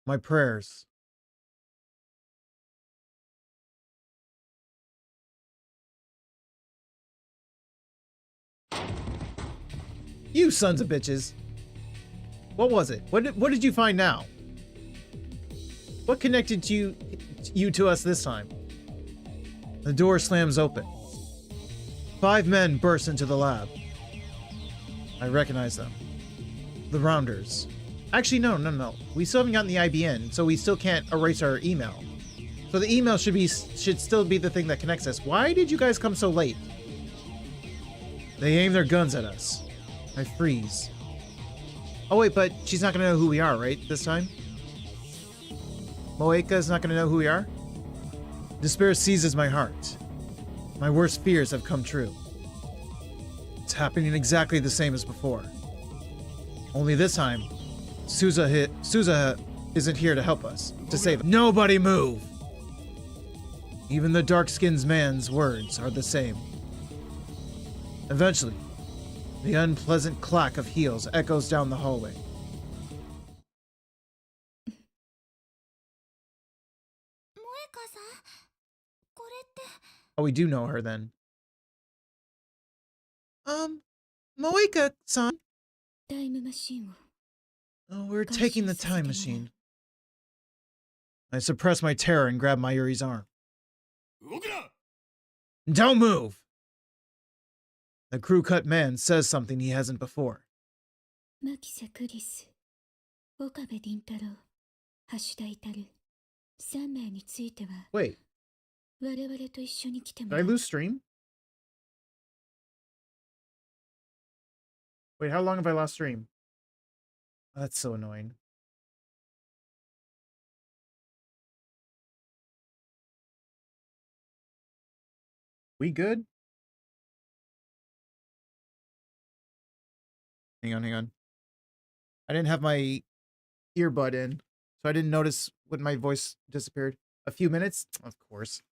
My prayers. You sons of bitches. What was it? What did you find now? What connected you to us this time? The door slams open. 5 men burst into the lab. I recognize them. The Rounders. Actually, no. We still haven't gotten the IBN, so we still can't erase our email. So the email should still be the thing that connects us. Why did you guys come so late? They aim their guns at us. I freeze. Oh wait, but she's not gonna know who we are, right? This time? Moeka's not gonna know who we are? Despair seizes my heart. My worst fears have come true. It's happening exactly the same as before. Only this time, Suzuha isn't here to help us, to save us. Nobody move! Even the dark-skinned man's words are the same. Eventually, the unpleasant clack of heels echoes down the hallway. Oh, we do know her then. Moeka-san. Oh, we're taking the time machine. I suppress my terror and grab Mayuri's arm. Don't move! The crew-cut man says something he hasn't before. Wait. Did I lose stream? Wait, how long have I lost stream? Oh, that's so annoying. We good? Hang on. I didn't have my earbud in, so I didn't notice when my voice disappeared. A few minutes? Of course.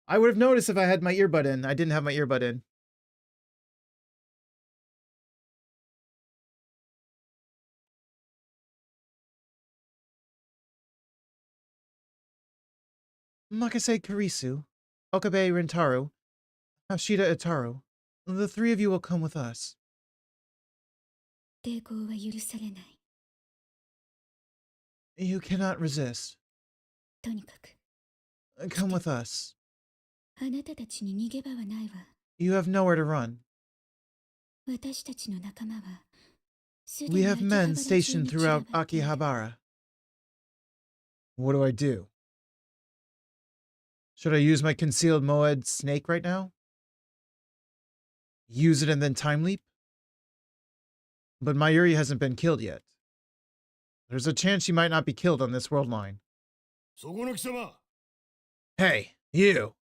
I would have noticed if I had my earbud in. I didn't have my earbud in. Makase Karisu, Okabe Rintaro, Hashida Itaru. The 3 of you will come with us. You cannot resist. Come with us. You have nowhere to run. We have men stationed throughout Akihabara. What do I do? Should I use my concealed Moed snake right now? Use it and then time leap? But Mayuri hasn't been killed yet. There's a chance she might not be killed on this world line. Hey, you!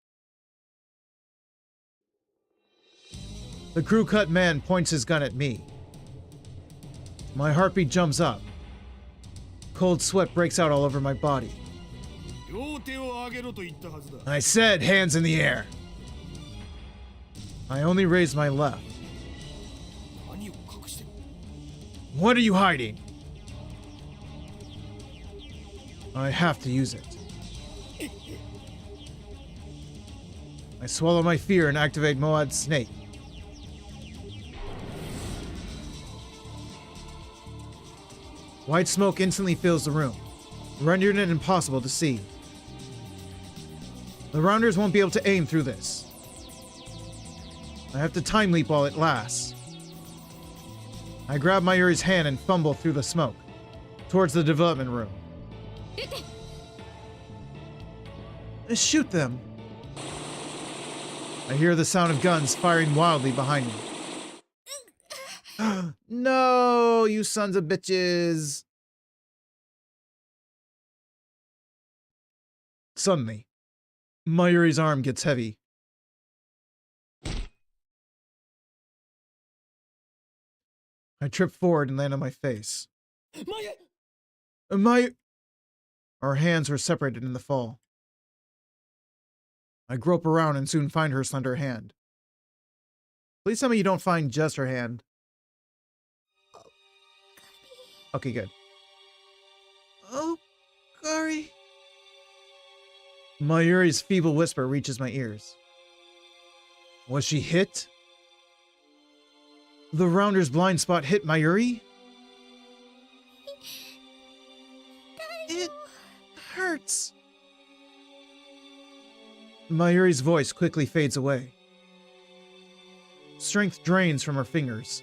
The crew-cut man points his gun at me. My heartbeat jumps up. Cold sweat breaks out all over my body. I said hands in the air. I only raised my left. What are you hiding? I have to use it. I swallow my fear and activate Moad's snake. White smoke instantly fills the room, rendering it impossible to see. The Rounders won't be able to aim through this. I have to time leap while it lasts. I grab Mayuri's hand and fumble through the smoke, towards the development room. Shoot them! I hear the sound of guns firing wildly behind me. No, you sons of bitches! Suddenly, Mayuri's arm gets heavy. I trip forward and land on my face. Our hands were separated in the fall. I grope around and soon find her slender hand. Please tell me you don't find just her hand. Okay, good. Oh, Gary. Mayuri's feeble whisper reaches my ears. Was she hit? The Rounder's blind spot hit Mayuri? It hurts. Mayuri's voice quickly fades away. Strength drains from her fingers.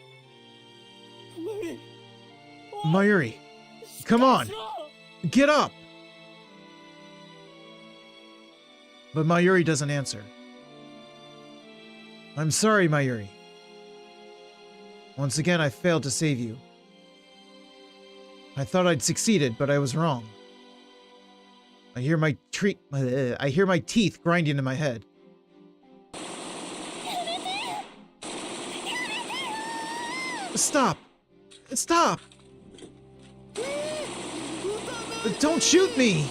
Mayuri, come on! Get up! But Mayuri doesn't answer. I'm sorry, Mayuri. Once again, I failed to save you. I thought I'd succeeded, but I was wrong. I hear my teeth grinding in my head. Stop! Stop! Don't shoot me!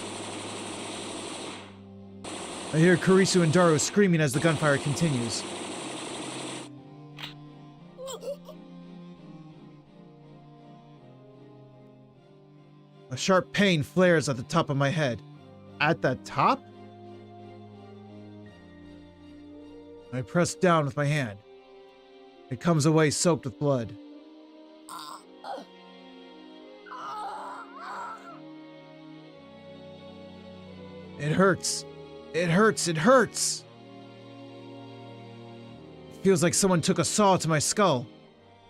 I hear Kurisu and Daru screaming as the gunfire continues. A sharp pain flares at the top of my head. At the top? I press down with my hand. It comes away soaked with blood. It hurts. It hurts. It hurts. It feels like someone took a saw to my skull.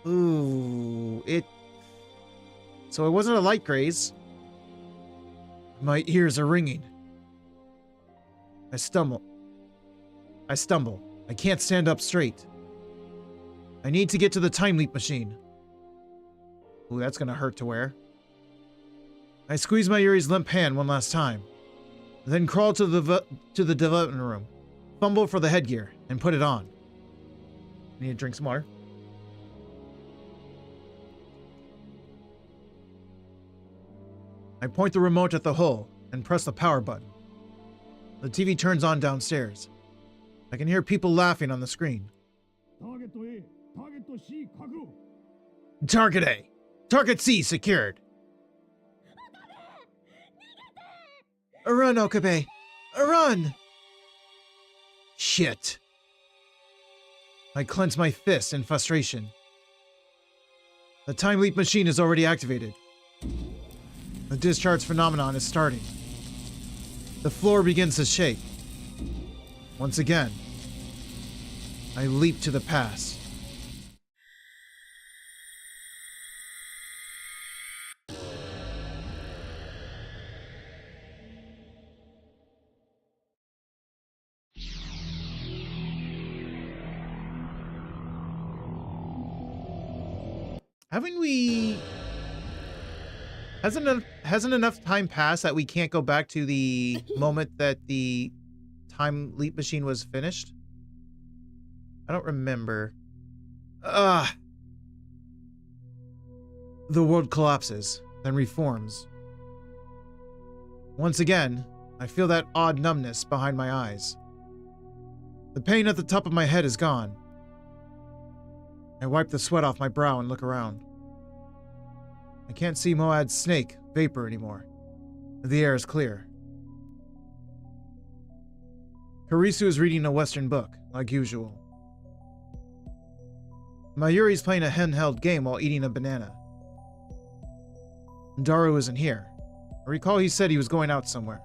Ooh, So it wasn't a light graze. My ears are ringing. I stumble. I can't stand up straight. I need to get to the time leap machine. Ooh, that's gonna hurt to wear. I squeeze Mayuri's limp hand one last time, then crawl to the development room, fumble for the headgear, and put it on. I need to drink some water. I point the remote at the hole and press the power button. The TV turns on downstairs. I can hear people laughing on the screen. Target A, Target C, Kaku. Target A. Target C secured. A run, Okabe. A run! Shit. I clench my fist in frustration. The time leap machine is already activated. The discharge phenomenon is starting. The floor begins to shake. Once again, I leap to the past. Hasn't enough time passed that we can't go back to the moment that the time leap machine was finished? I don't remember. The world collapses, then reforms. Once again, I feel that odd numbness behind my eyes. The pain at the top of my head is gone. I wipe the sweat off my brow and look around. I can't see Moad's snake vapor anymore. The air is clear. Kurisu is reading a Western book, like usual. Mayuri's playing a handheld game while eating a banana. Daru isn't here. I recall he said he was going out somewhere.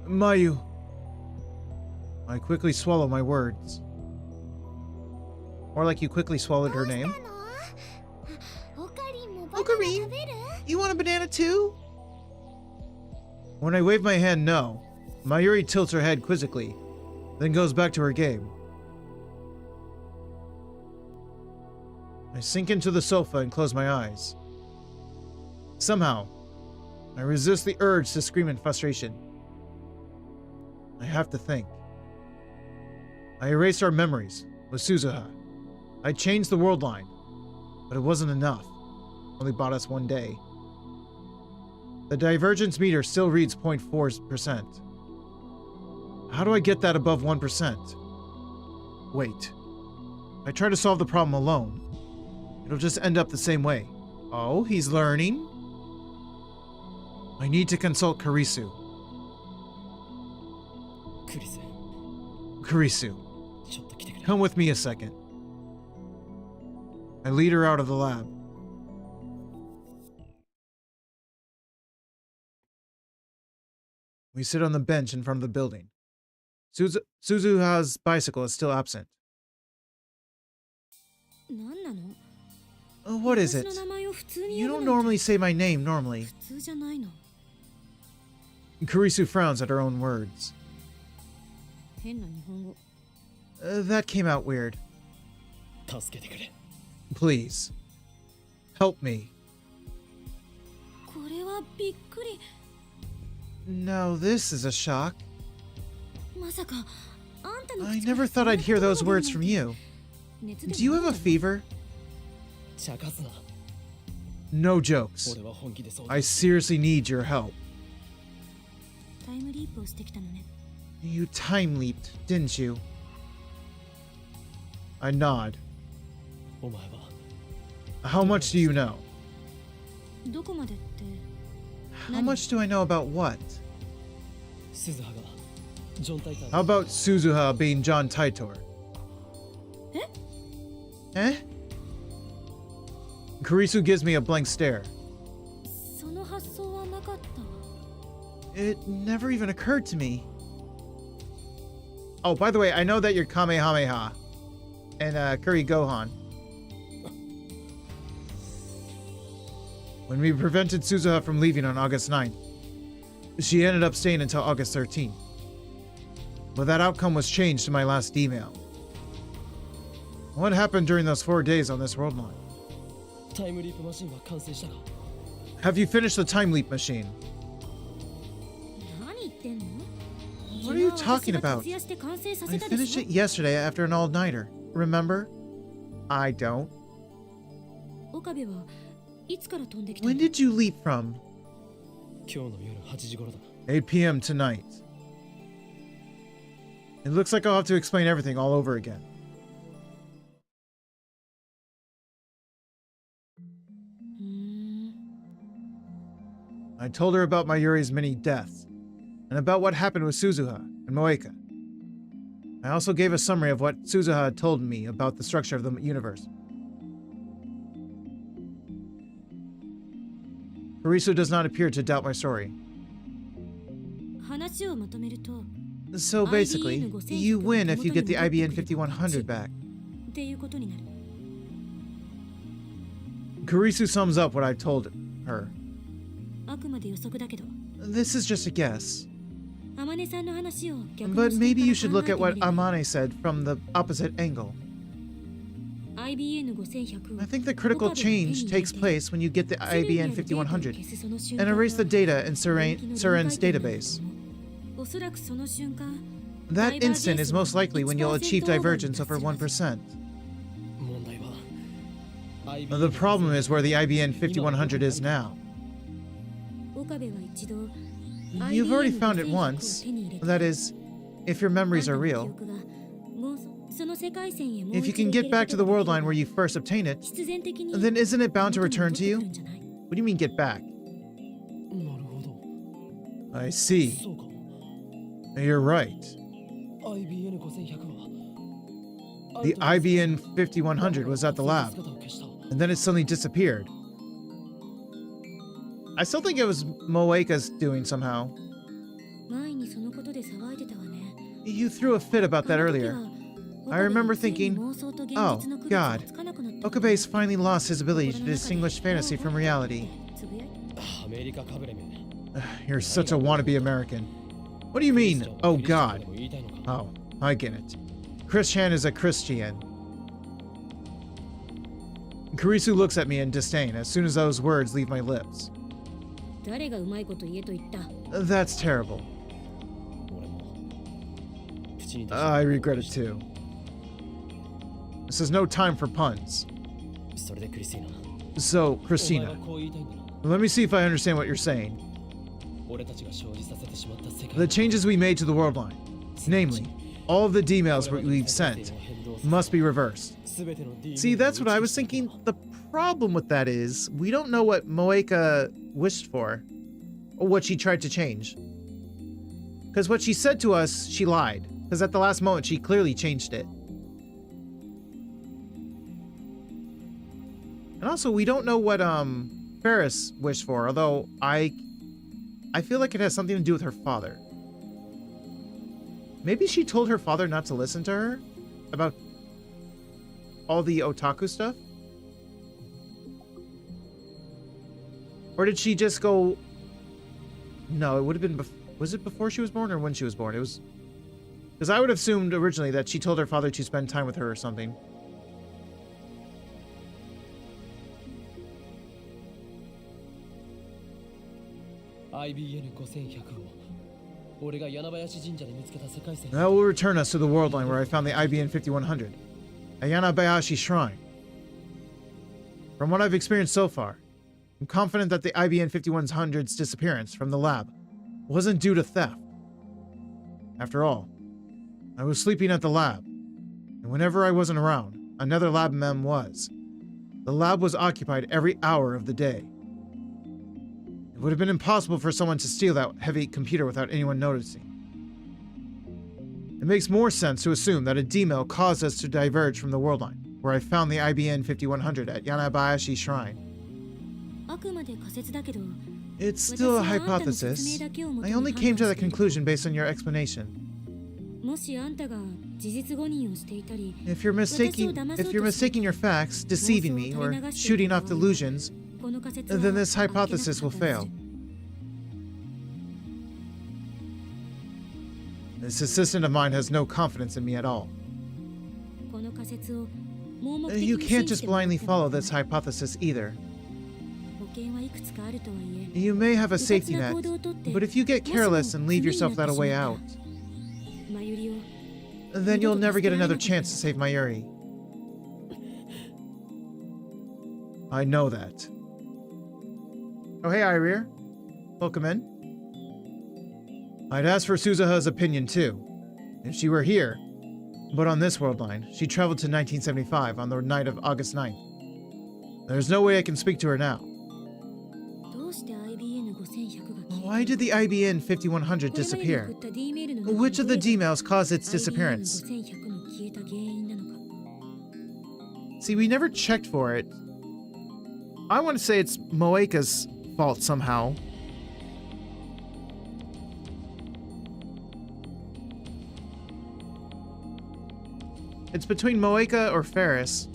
Mayu. I quickly swallow my words. More like you quickly swallowed her name. Ocarine, you want a banana too? When I wave my hand no, Mayuri tilts her head quizzically, then goes back to her game. I sink into the sofa and close my eyes. Somehow, I resist the urge to scream in frustration. I have to think. I erased our memories with Suzuha. I changed the world line, but it wasn't enough. Only bought us one day. The divergence meter still reads 0.4%. How do I get that above 1%? Wait. If I try to solve the problem alone, it'll just end up the same way. Oh, he's learning? I need to consult Karisu. クリス、 Karisu, ちょっと来てくれ。 come with me a second. I lead her out of the lab. We sit on the bench in front of the building. Suzuha's bicycle is still absent. 何なの? What is 私 it? の名前を普通に You 呼 don't ぶなんて normally say my name normally. 普通じゃないの。 Karisu frowns at her own words. 変な日本語。 That came out weird. 助けてくれ。 Please. Help me. これはびっくり。 No, this is a shock. まさかあんたの I 口から never thought I'd hear those そんな words 言 from 葉 you. が出るなんて。熱でも Do you have a ないの？ fever? 茶化すな。 No jokes. 俺は本気でそう。 I seriously need your help. タイムリープをしてきたのね。 You time leaped, didn't you? I nod. お前は How much do you know? どこまでって。 How much do I know about what? 鈴葉がジョン・タイター How about Suzuha being John Titor? Eh? Karisu gives me a blank stare. その発想はなかったわ。 It never even occurred to me. Oh, by the way, I know that you're Kamehameha and Kuri Gohan. When we prevented Suzuha from leaving on August 9th, she ended up staying until August 13th. But that outcome was changed in my last email. What happened during those 4 days on this world line? タイムリープマシンは完成したか？ Have you finished the time leap machine? 何言ってんの？ What are you talking about? 徹夜して完成さ I せたで finished しょ it yesterday after an all-nighter. Remember? I don't. 岡部はいつから飛んできた When の？ did you leap from? 今日の夜8時頃だ。 8 p.m. tonight. It looks like I'll have to explain everything all over again. うーん。 I told her about Mayuri's many deaths, and about what happened with Suzuha and Moeka. I also gave a summary of what Suzuha had told me about the structure of the universe. Karisu does not appear to doubt my story. 話をまとめると、 So basically, you win if you get the IBN 5100 back. っていうことになる。 Karisu sums up what I've told her. あくまで予測だけど、 This is just a guess. 天音さんの話を逆の But 視点 maybe から you should look at 考え what てみれば Amane said from the opposite angle. IBN 5100 I think the critical change takes place when you get the IBN 5100 and erase the data in SERN's database. おそらくその瞬間、 That instant is most likely when you'll achieve divergence over 1%. 問題は The problem is where the IBN 5100 is now. 岡部は一度 You've already found it once. That is, if your memories are real. If you can get back to the world line where you first obtained it, then isn't it bound to return to you? What do you mean get back? なるほど。 I see. そうか。 You're right. IBN 5100は The IBN 5100 was at the lab, 姿を消した。 and then it suddenly disappeared. I still think it was Moeka's doing somehow. 前にそのことで騒いでたわね。 You threw a fit about that earlier. I remember thinking, oh, God, Okabe's finally lost his ability to distinguish fantasy from reality. アメリカかぶれめ。 You're such a wannabe American. What do you mean, oh God? でも言いたいのか。 Oh, I get it. Christian is a Christian. Karisu looks at me in disdain as soon as those words leave my lips. 誰がうまいこと言えと言った。 That's terrible. 俺も口に出し I regret it too. This is no time for puns. それでクリスティーナ。 So, お前 Christina, はこう言いたいんだな。 let me see if I understand what you're saying. 俺たちが生じさせてしまった世界。 The changes we made to the world line, namely, all of the D-mails we've sent must be reversed. See, that's what I was thinking. The problem with that is we don't know what Moeka wished for or what she tried to change. Because what she said to us, she lied. Because at the last moment, she clearly changed it. And also, we don't know what Ferris wished for, although I feel like it has something to do with her father. Maybe she told her father not to listen to her about all the otaku stuff? Or did she just go... No, it would have been... Was it before she was born or when she was born? It was... Because I would have assumed originally that she told her father to spend time with her or something. That will return us to the world line where I found the IBN 5100. At Yanabayashi Shrine. From what I've experienced so far, I'm confident that the IBN 5100's disappearance from the lab wasn't due to theft. After all, I was sleeping at the lab, and whenever I wasn't around, another lab mem was. The lab was occupied every hour of the day. It would have been impossible for someone to steal that heavy computer without anyone noticing. It makes more sense to assume that a D-mail caused us to diverge from the world line, where I found the IBN 5100 at Yanabayashi Shrine. It's still a hypothesis. I only came to that conclusion based on your explanation. If you're mistaking your facts, deceiving me, or shooting off delusions, then this hypothesis will fail. This assistant of mine has no confidence in me at all. You can't just blindly follow this hypothesis either. You may have a safety net, but if you get careless and leave yourself without a way out, then you'll never get another chance to save Mayuri. I know that. Oh, hey, Irir. Welcome in. I'd ask for Suzuha's opinion, too, if she were here. But on this world line, she traveled to 1975 on the night of August 9th. There's no way I can speak to her now. Why did the IBN 5100 disappear? Which of the D-mails caused its disappearance? See, we never checked for it. I want to say it's Moeka's fault somehow. It's between Moeka or Ferris.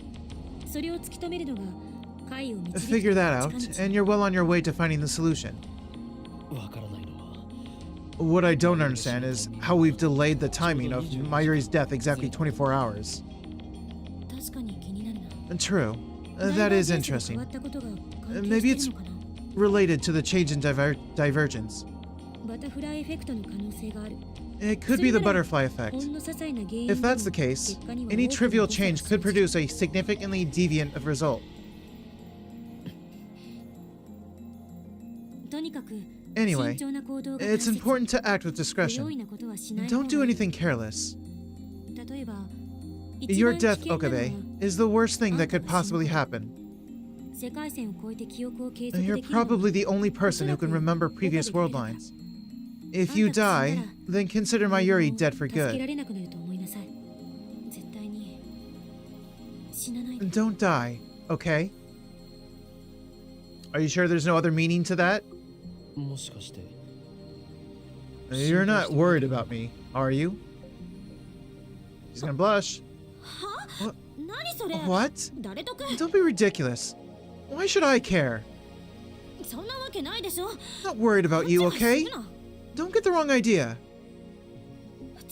Figure that out, and you're well on your way to finding the solution. What I don't understand is how we've delayed the timing of Mayuri's death exactly 24 hours. True. That is interesting. Maybe it's related to the change in divergence. It could be the butterfly effect. If that's the case, any trivial change could produce a significantly deviant result. Anyway, it's important to act with discretion. Don't do anything careless. Your death, Okabe, is the worst thing that could possibly happen. You're probably the only person who can remember previous world lines. If you die, then consider Mayuri dead for good. Don't die, okay? Are you sure there's no other meaning to that? You're not worried about me, are you? She's gonna blush. What? Don't be ridiculous. Why should I care? Not worried about you, okay? Don't get the wrong idea.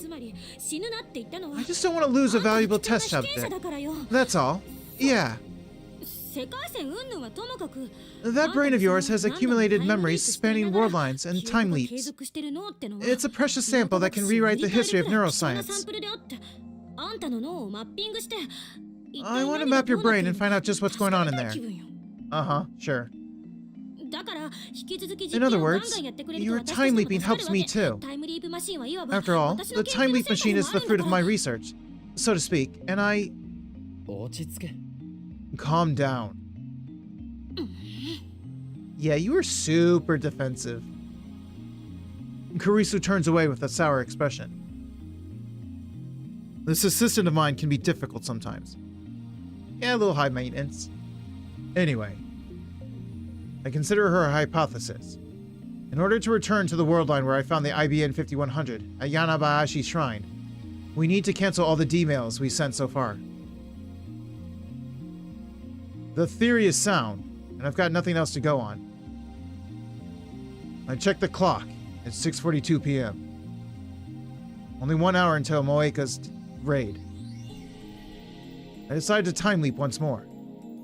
I just don't want to lose a valuable test subject. That's all. Yeah. That brain of yours has accumulated memories spanning world lines and time leaps. It's a precious sample that can rewrite the history of neuroscience. I want to map your brain and find out just what's going on in there. Uh-huh, sure. In other words, your time leaping helps me too. After all, the time leap machine is the fruit of my research, so to speak, and I... 落ち着け。 Calm down. Yeah, you were super defensive. Kurisu turns away with a sour expression. This assistant of mine can be difficult sometimes. Yeah, a little high maintenance. Anyway, I consider her a hypothesis. In order to return to the world line where I found the IBN 5100 at Yanabayashi Shrine, we need to cancel all the D-mails we sent so far. The theory is sound, and I've got nothing else to go on. I checked the clock. It's 6:42 p.m. Only 1 hour until Moeka's raid. I decided to time leap once more,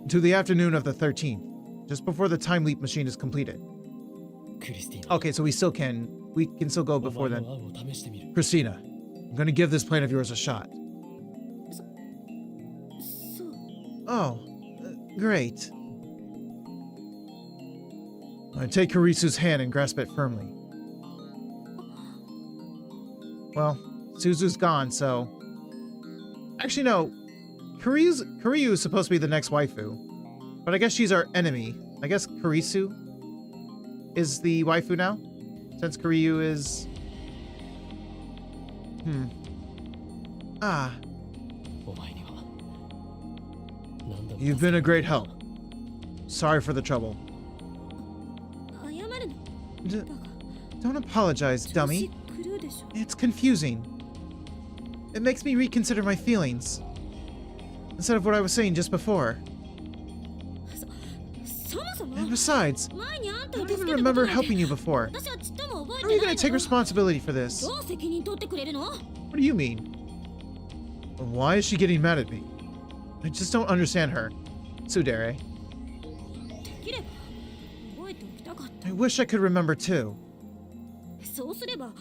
to the afternoon of the 13th, just before the time leap machine is completed. クリスティーナ。 Okay, so we can still go お before 前 then. の案を試してみる。 Christina, I'm gonna give this plan of yours a shot. そう。 Oh, great. I take Kurisu's hand and grasp it firmly. Well, Suzu's gone, so... Actually, no. Kuryu is supposed to be the next waifu. But I guess she's our enemy. I guess Kurisu is the waifu now? Since Kuryu is... Ah. お前には何度も You've been a great help. Sorry for the trouble. 謝るの。 D- だが don't apologize, 調子 dummy. 狂うでしょ。 It's confusing. It makes me reconsider my feelings. Instead of what I was saying just before. そもそも And besides, 前にあんた I を don't 助 even けたこと remember なんて helping you before. 私はちっとも覚え How are て you な gonna い take のよ。 responsibility for this? どう責任取ってくれるの？ What do you mean? Why is she getting mad at me? I just don't understand her. Tsundere. できれば覚えておきたかった。 I wish I could remember too. そうすれば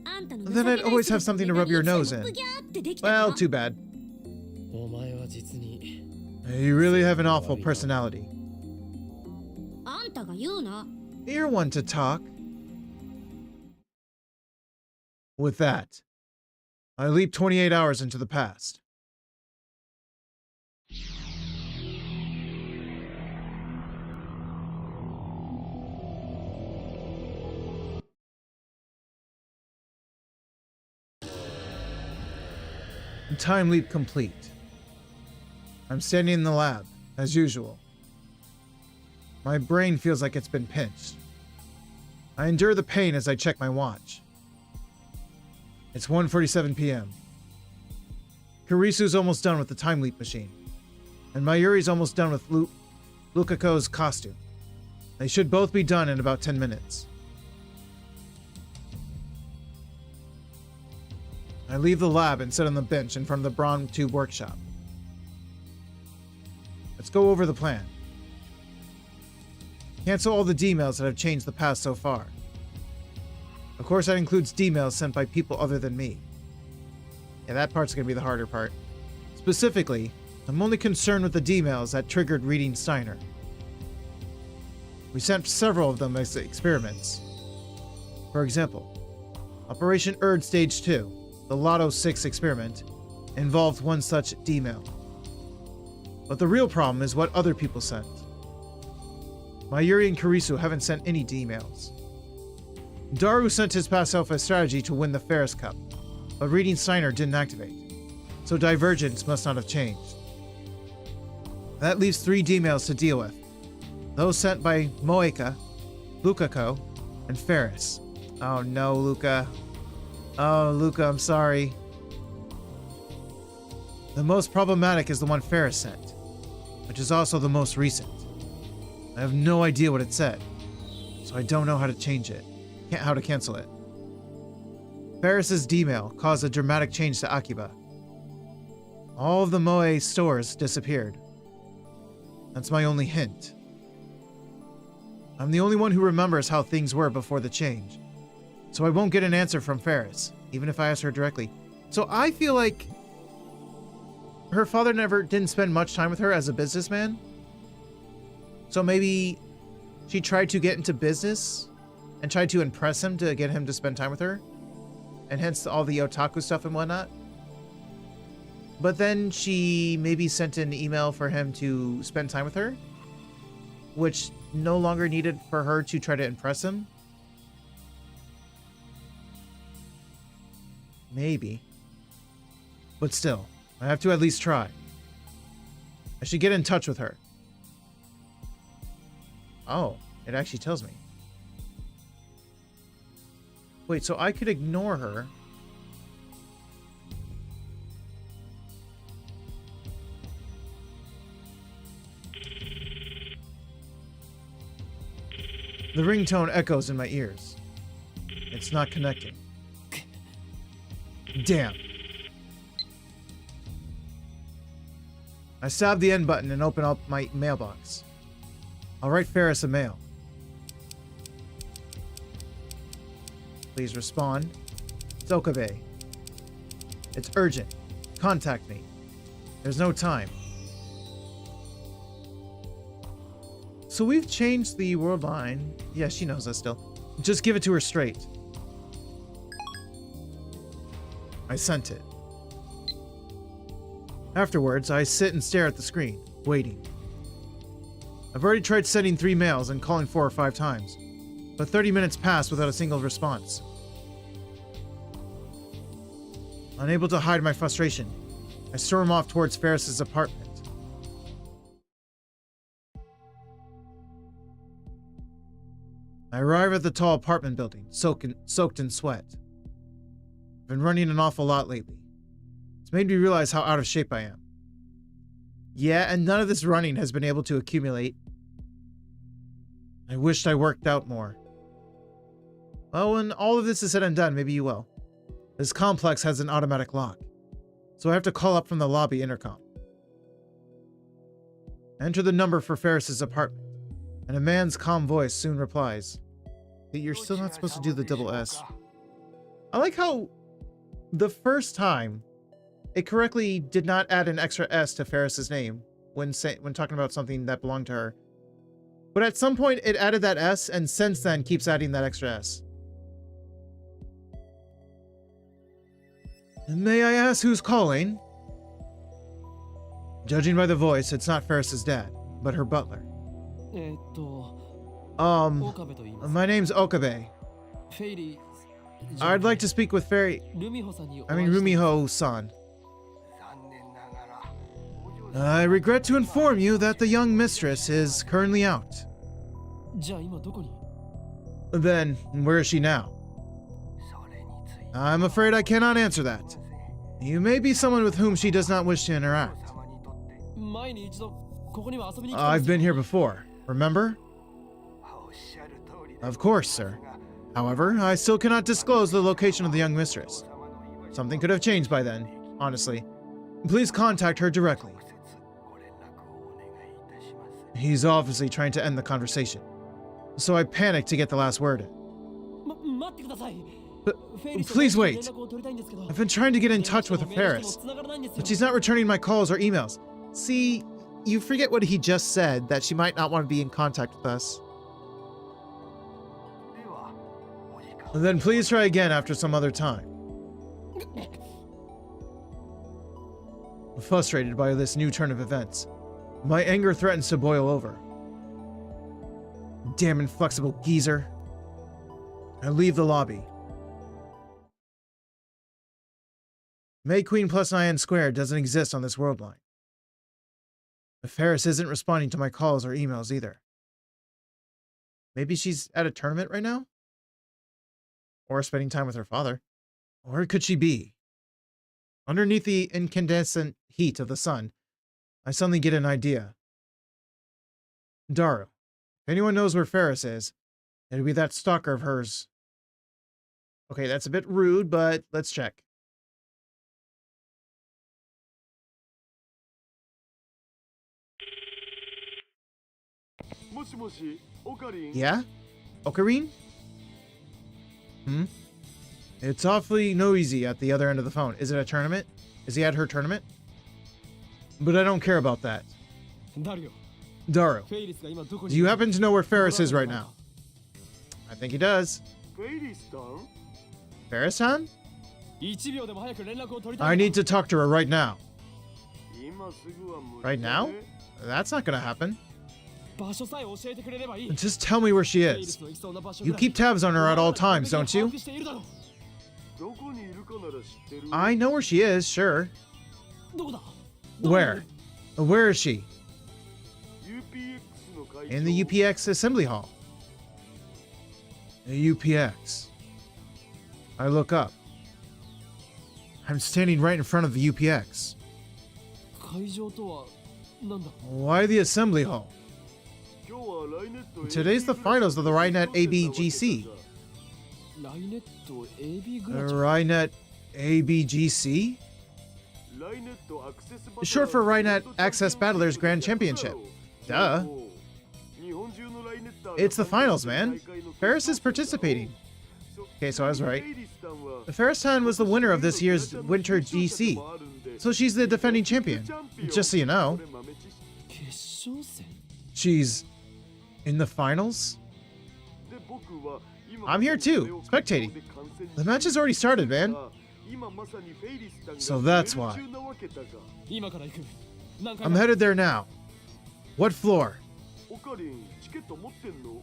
あんたの Then I'd always have something to rub your nose in. ブギャーってできたから Well, too bad. お前は実に You really have an awful personality. あんたが言うな。 You're one to talk. With that, I leap 28 hours into the past. Time leap complete. I'm standing in the lab, as usual. My brain feels like it's been pinched. I endure the pain as I check my watch. It's 1:47 p.m. Kurisu's almost done with the time leap machine, and Mayuri's almost done with Lukako's costume. They should both be done in about 10 minutes. I leave the lab and sit on the bench in front of the Braun Tube workshop. Let's go over the plan. Cancel all the D-mails that have changed the past so far. Of course, that includes D-mails sent by people other than me. Yeah, that part's gonna be the harder part. Specifically, I'm only concerned with the D-mails that triggered reading Steiner. We sent several of them as experiments. For example, Operation Erd Stage 2, the Lotto 6 experiment, involved one such D-mail. But the real problem is what other people sent. Mayuri and Kurisu haven't sent any D-mails. Daru sent his past alpha strategy to win the Ferris Cup, but reading Steiner didn't activate, so divergence must not have changed. That leaves 3 D-mails to deal with. Those sent by Moeka, Lukako, and Ferris. Oh no, Luca. Oh, Luca, I'm sorry. The most problematic is the one Ferris sent, which is also the most recent. I have no idea what it said, so I don't know how to change it. How to cancel it. Ferris's D-mail caused a dramatic change to Akiba. All of the Moe stores disappeared. That's my only hint. I'm the only one who remembers how things were before the change, so I won't get an answer from Ferris, even if I ask her directly. So I feel like her father didn't spend much time with her as a businessman. So maybe she tried to get into business and tried to impress him to get him to spend time with her, and hence all the otaku stuff and whatnot. But then she maybe sent an email for him to spend time with her, which no longer needed for her to try to impress him. Maybe. But still, I have to at least try. I should get in touch with her. Oh, it actually tells me. Wait, so I could ignore her. The ringtone echoes in my ears. It's not connecting. Damn. I stab the end button and open up my mailbox. I'll write Ferris a mail. Please respond. It's Okabe. It's urgent. Contact me. There's no time. So we've changed the world line. Yeah, she knows that still. Just give it to her straight. I sent it. Afterwards, I sit and stare at the screen, waiting. I've already tried sending 3 mails and calling 4 or 5 times, but 30 minutes pass without a single response. Unable to hide my frustration, I storm off towards Ferris's apartment. I arrive at the tall apartment building, soaked in sweat. I've been running an awful lot lately. It's made me realize how out of shape I am. Yeah, and none of this running has been able to accumulate. I wished I worked out more. Well, when all of this is said and done, maybe you will. This complex has an automatic lock, so I have to call up from the lobby intercom. Enter the number for Ferris's apartment, and a man's calm voice soon replies that you're still not supposed to do the double S. I like how the first time it correctly did not add an extra S to Ferris's name when talking about something that belonged to her. But at some point it added that S, and since then keeps adding that extra S. May I ask who's calling? Judging by the voice, it's not Ferris's dad, but her butler. My name's Okabe. I'd like to speak with Rumiho-san. I regret to inform you that the young mistress is currently out. Then, where is she now? I'm afraid I cannot answer that. You may be someone with whom she does not wish to interact. I've been here before, remember? Of course, sir. However, I still cannot disclose the location of the young mistress. Something could have changed by then, honestly. Please contact her directly. He's obviously trying to end the conversation, so I panicked to get the last word in. Please wait. I've been trying to get in touch with Ferris, but she's not returning my calls or emails. See, you forget what he just said, that she might not want to be in contact with us. Then please try again after some other time. Frustrated by this new turn of events, my anger threatens to boil over. Damn inflexible geezer. I leave the lobby. May Queen plus Nyan squared doesn't exist on this world line. Ferris isn't responding to my calls or emails either. Maybe she's at a tournament right now? Or spending time with her father. Or could she be? Underneath the incandescent heat of the sun, I suddenly get an idea. Daru, if anyone knows where Ferris is, it'll be that stalker of hers. Okay, that's a bit rude, but let's check. Yeah? Ocarine? It's awfully noisy at the other end of the phone. Is it a tournament? Is he at her tournament? But I don't care about that. Daru, フェイリスが今どこ do に you happen to know where Ferris is right now? I think he does. フェイリスタン Ferris-san? 1秒でも早く連絡を取りたい I need to talk to her right now. 今すぐは無理 Right だ now? ね That's not gonna happen. 場所さえ教えてくれればいい Just tell me where she フェイリ is. スの行きそうな場所 You ぐらい keep tabs on her at all times, don't you? 把握しているだろうどこにいるかなら知ってる I know where she is, sure. どこだ Where? Where is she? UPX の会長 In the UPX assembly hall. The UPX. I look up. I'm standing right in front of the UPX. 会場とはなんだ Why the assembly hall? 今日はライネット Today's the finals of the Rhinet ABGC. ライネット AB グ The ラチ Rhinet ABGC? ライネットアクセスバトラー Short for Rhinet Access Battlers Grand Championship. Duh. 日本中のライネット It's the finals, man. Ferris is participating. Okay, so I was right. Ferris-san was the winner of this year's Winter GC, so she's the defending champion. Just so you know. 決勝戦 She's in the finals? I'm here too, spectating. The match has already started, man. So that's why. 今から行く何回 I'm headed there now. What floor? オカリンチケット持ってんの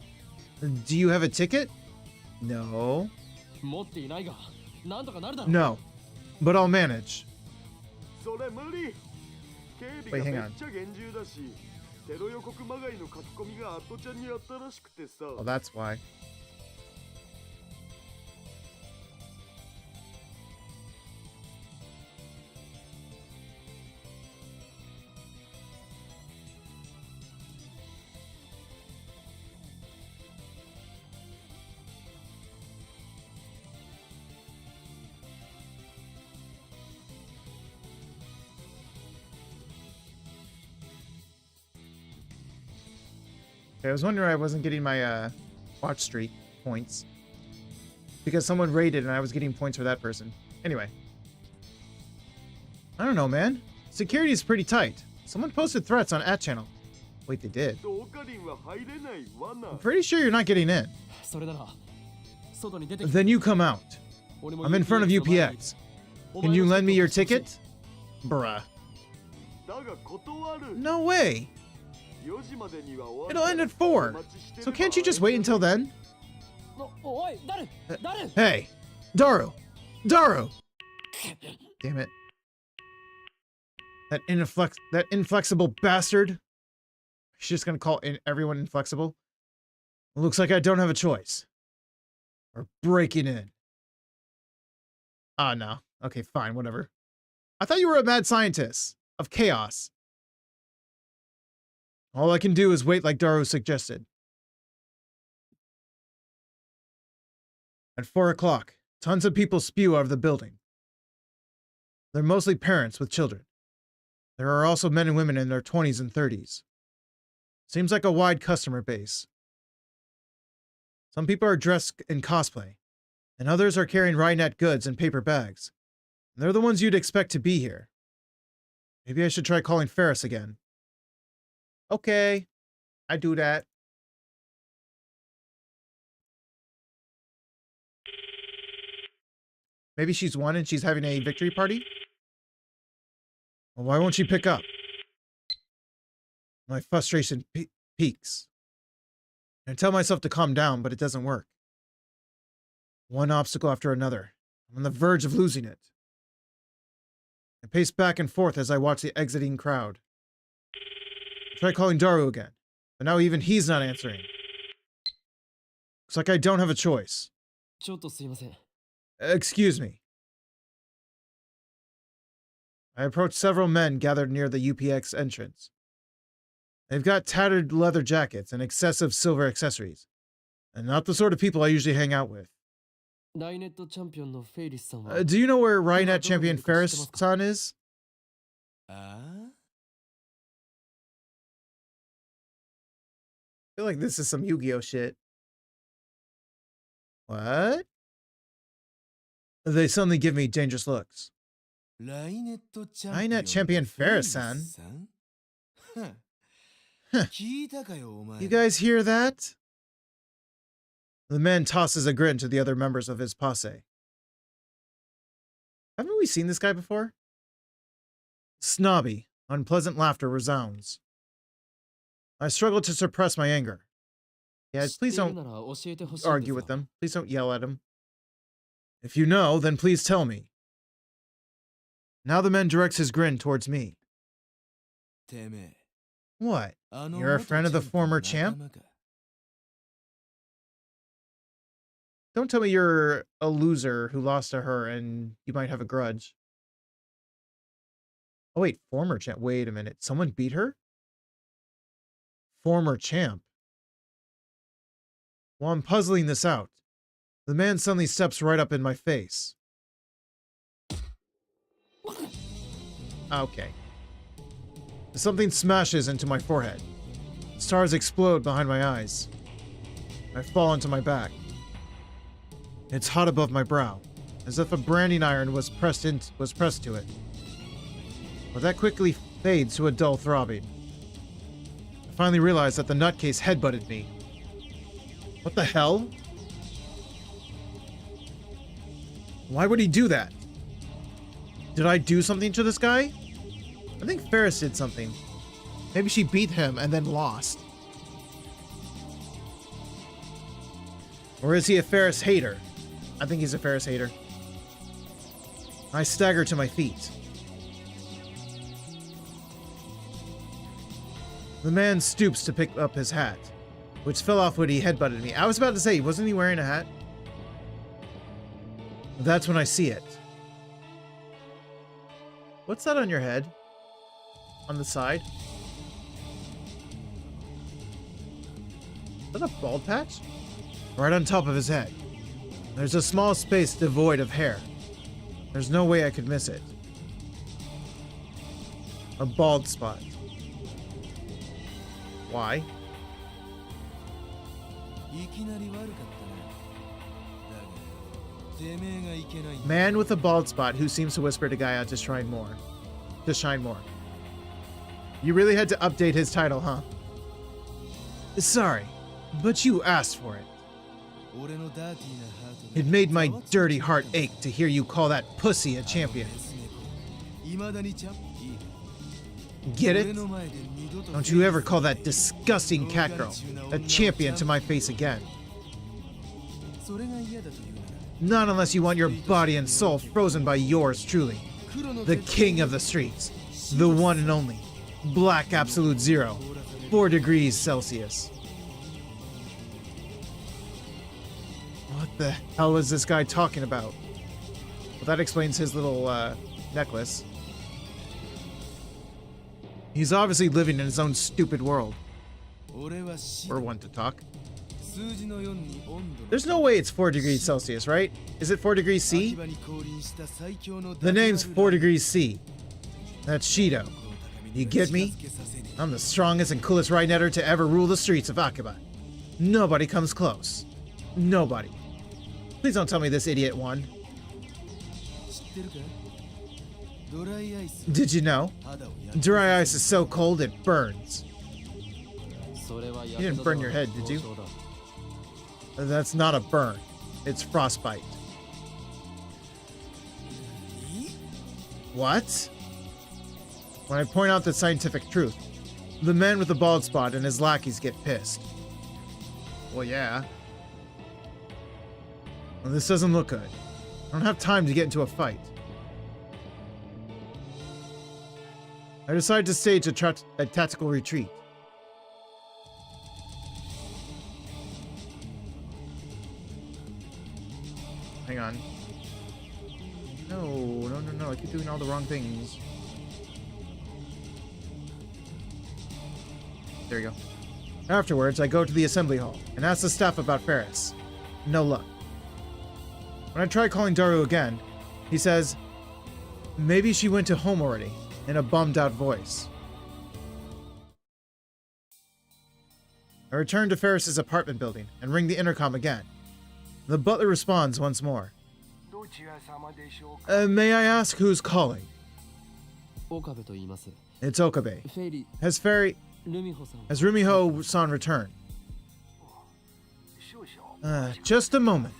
Do you have a ticket? No. 持っていないがなんとかなるだろう No. But I'll manage. それ無理警備 Wait, が hang め on. っちゃ厳重だしテロ予告まがいの書き込みがアットちゃんにあったらしくてさ Well, that's why. Okay, I was wondering why I wasn't getting my watch streak points. Because someone raided and I was getting points for that person. Anyway. I don't know, man. Security is pretty tight. Someone posted threats on @channel. Wait, they did. オカリンは入れないわな I'm pretty sure you're not getting in. それなら外に出てき Then you come out. 俺も I'm in front of UPX. Can you lend me your ticket? Bruh. だが断る No way. 4時までには終 It'll わ end る at 4. So can't you just wait until then? おい誰 Hey. Daru. Daru. Damn it. That inflexible bastard. She's just gonna call everyone inflexible. Looks like I don't have a choice. Or breaking in. Ah, no. Okay, fine, whatever. I thought you were a mad scientist of chaos. All I can do is wait like Daru suggested. At 4 o'clock, tons of people spew out of the building. They're mostly parents with children. There are also men and women in their 20s and 30s. Seems like a wide customer base. Some people are dressed in cosplay, and others are carrying Rhinet goods in paper bags. They're the ones you'd expect to be here. Maybe I should try calling Ferris again. Okay, I do that. Maybe she's won and she's having a victory party? Well, why won't she pick up? My frustration peaks. I tell myself to calm down, but it doesn't work. One obstacle after another. I'm on the verge of losing it. I pace back and forth as I watch the exiting crowd. I try calling Daru again, but now even he's not answering. Looks like I don't have a choice. ちょっとすいません Excuse me. I approach several men gathered near the UPX entrance. They've got tattered leather jackets and excessive silver accessories, and not the sort of people I usually hang out with. ライネットチャンピオンのフェイリスさんは Do you know where Rhinet champion Ferris-san is? あ I feel like this is some Yu-Gi-Oh shit. What? They suddenly give me dangerous looks. ライネットチャンピオン Rhinet champion Ferris-san? You guys hear that? The man tosses a grin to the other members of his posse. Haven't we seen this guy before? Snobby, unpleasant laughter resounds. I struggle to suppress my anger. Yeah, please don't argue with them. Please don't yell at him. If you know, then please tell me. Now the man directs his grin towards me. What? You're a friend of the former champ? Don't tell me you're a loser who lost to her and you might have a grudge. Oh wait, former champ. Wait a minute. Someone beat her? Former champ. While I'm puzzling this out, the man suddenly steps right up in my face. Okay. Something smashes into my forehead. Stars explode behind my eyes. I fall onto my back. It's hot above my brow, as if a branding iron was pressed to it. But that quickly fades to a dull throbbing. I finally realize that the nutcase headbutted me. What the hell? Why would he do that? Did I do something to this guy? I think Ferris did something. Maybe she beat him and then lost. Or is he a Ferris hater? I think he's a Ferris hater. I stagger to my feet. The man stoops to pick up his hat, which fell off when he headbutted me. I was about to say, wasn't he wearing a hat? That's when I see it. What's that on your head? On the side? Is that a bald patch? Right on top of his head. There's a small space devoid of hair. There's no way I could miss it. A bald spot. Why? Man with a bald spot who seems to whisper to Gaia to shine more. To shine more. You really had to update his title, huh? Sorry, but you asked for it. It made my dirty heart ache to hear you call that pussy a champion. Get it? Don't you ever call that disgusting cat girl a champion to my face again. Not unless you want your body and soul frozen by yours truly. The king of the streets. The one and only. Black Absolute Zero. 4 degrees Celsius. What the hell is this guy talking about? Well, that explains his little, necklace. He's obviously living in his own stupid world. Or one to talk. There's no way it's 4 degrees Celsius, right? Is it 4 degrees C? The name's 4 degrees C. That's Shido. You get me? I'm the strongest and coolest Rhinetter to ever rule the streets of Akiba. Nobody comes close. Nobody. Please don't tell me this idiot won. Did you know? Dry ice is so cold it burns. You didn't burn your head, did you? That's not a burn. It's frostbite. What? When I point out the scientific truth, the man with the bald spot and his lackeys get pissed. Well, yeah. Well, this doesn't look good. I don't have time to get into a fight. I decide to stage a tactical retreat. Hang on. No. I keep doing all the wrong things. There you go. Afterwards, I go to the assembly hall and ask the staff about Ferris. No luck. When I try calling Daru again, he says, maybe she went to home already, in a bummed out voice. I return to Ferris's apartment building and ring the intercom again. The butler responds once more. May I ask who's calling? It's Okabe. Has Fairy... Has Rumiho-san returned? Just a moment.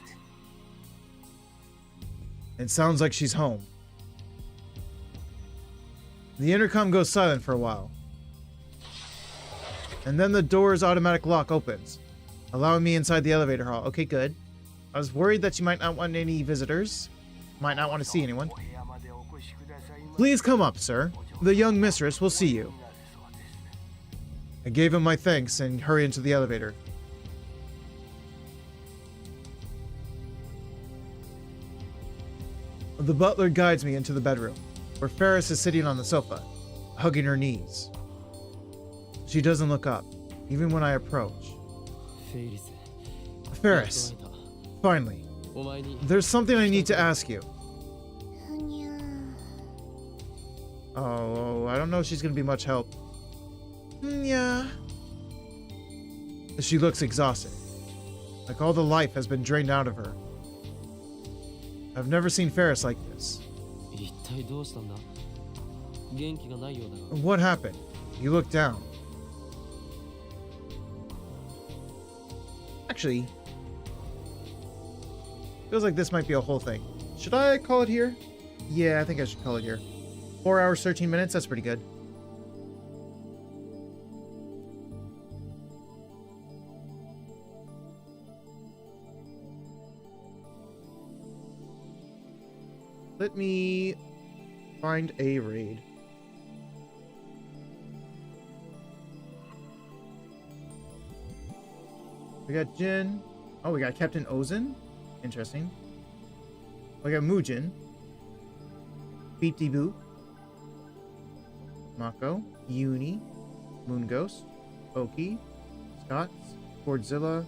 It sounds like she's home. The intercom goes silent for a while. And then the door's automatic lock opens, allowing me inside the elevator hall. Okay, good. I was worried that she might not want any visitors. Might not want to see anyone. Please come up, sir. The young mistress will see you. I gave him my thanks and hurried into the elevator. The butler guides me into the bedroom, where Ferris is sitting on the sofa, hugging her knees. She doesn't look up, even when I approach. Ferris, finally. There's something I need to ask you. Oh, I don't know if she's gonna be much help. Yeah. She looks exhausted. Like all the life has been drained out of her. I've never seen Ferris like this. What happened? You look down. Actually, feels like this might be a whole thing. Should I call it here? Yeah, I think I should call it here. 4 hours, 13 minutes, that's pretty good. Let me find a raid. We got Jin. Oh, we got Captain Ozen. Interesting. We got Mujin. Beep Dee Boo. Mako. Uni. Moon Ghost. Oki. Scott. Godzilla.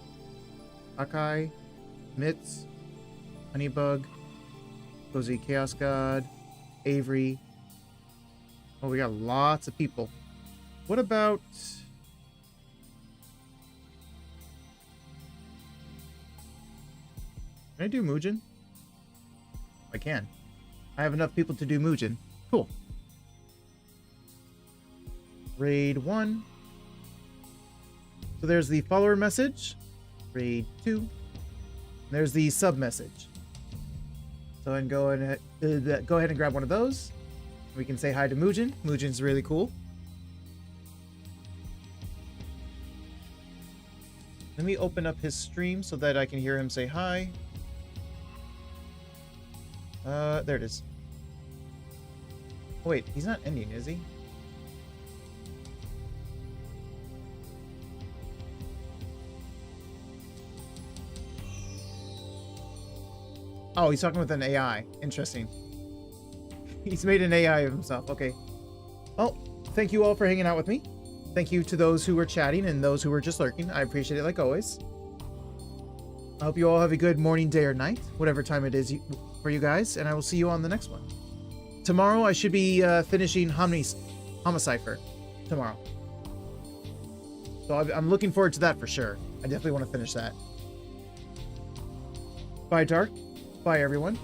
Akai. Mitz. Honeybug. Cozy Chaos God. Avery. Oh, we got lots of people. What about... Can I do Mujin? I can. I have enough people to do Mujin. Cool. Raid 1. So there's the follower message. Raid 2. There's the sub message. So and go ahead and grab one of those. We can say hi to Mujin. Mujin's really cool. Let me open up his stream so that I can hear him say hi. There it is. Oh, wait, he's not ending, is he? Oh, he's talking with an AI. Interesting. He's made an AI of himself. Okay. Well, thank you all for hanging out with me. Thank you to those who were chatting and those who were just lurking. I appreciate it like always. I hope you all have a good morning, day, or night, whatever time it is for you guys, and I will see you on the next one. Tomorrow, I should be finishing Homicipher tomorrow. So I'm looking forward to that for sure. I definitely want to finish that. Bye, Dark. Bye, everyone.